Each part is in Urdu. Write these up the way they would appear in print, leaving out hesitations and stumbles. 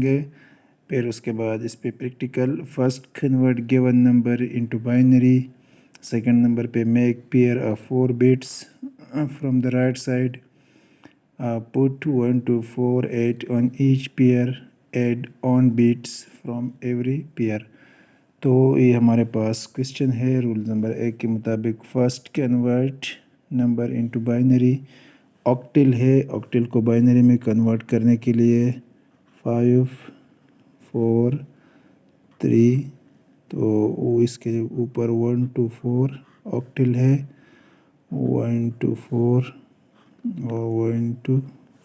گے. پھر اس کے بعد اس پہ practical. First convert given number into binary. Second number پہ make pair of 4 bits from the right side. Put 1 to 4 8 on each pair. Add on bits from every pair. تو یہ ہمارے پاس کوشچن ہے رول نمبر 1 کے مطابق. First convert number into binary. Octal ہے. آکٹل کو بائنری میں کنورٹ کرنے کے لیے 5 4 3. تو وہ اس کے اوپر 1 to 4 آکٹل ہے. 1 to 4 اور 1 to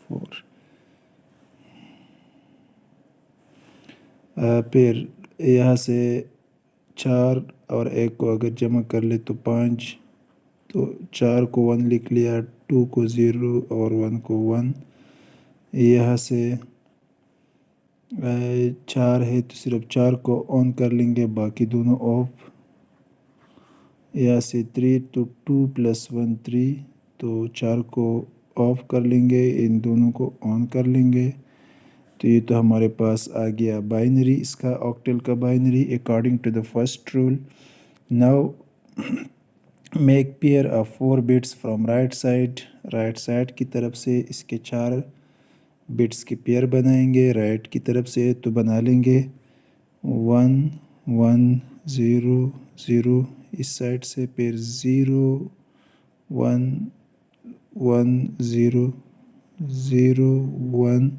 4. پھر یہاں سے 4 اور 1 کو اگر جمع کر لے تو 5. تو 4 کو 1 لکھ لیا, 2 کو 0 اور 1 کو 1. یہاں سے 4 ہے تو صرف 4 کو آن کر لیں گے, باقی دونوں آف. یہاں سے 3 تو 2 + 1 3. تو 4 کو آف کر لیں گے, ان دونوں کو آن کر لیں گے. تو یہ تو ہمارے پاس آ گیا بائنری اس کا, آکٹل کا binary according to the first rule. Now make pair of 4 bits from right side. Right side کی طرف سے اس کے 4 بٹس کی پیئر بنائیں گے. رائٹ کی طرف سے تو بنا لیں گے 1 1 0 0. اس سائڈ سے پھر 0 1 1 0 0 1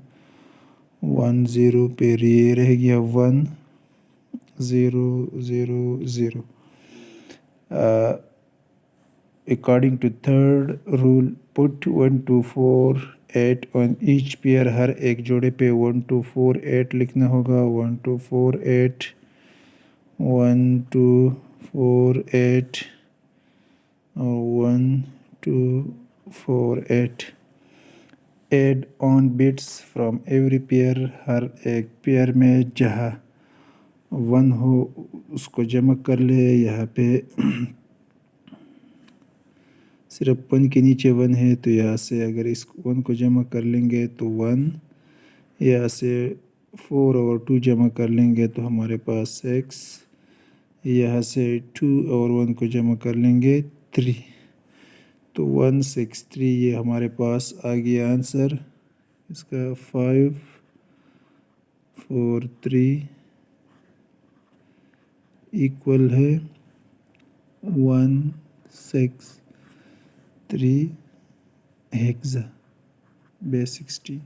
1 0. پھر یہ رہ گیا 1 0 0 0. According to third rule, put 1 to 4 8 on each pair. ہر ایک جوڑے پہ 1 to 4 8 لکھنا ہوگا. 1 to 4 8 1 to 4 8 اور 1 to 4 8. Add on bits from every pair. ہر ایک پیئر میں جہاں 1 ہو اس کو جمع کر لے. یہاں پہ صرف 1 کے نیچے 1 ہے, تو یہاں سے اگر اس 1 کو جمع کر لیں گے تو 1. یہاں سے 4 اور 2 جمع کر لیں گے تو ہمارے پاس 6. یہاں سے 2 اور 1 کو جمع کر لیں گے 3. تو 1 6 3 یہ ہمارے پاس آ گیا آنسر اس کا. 5 4 3 ایکول ہے 1 6 3 ہیگزا بے 16.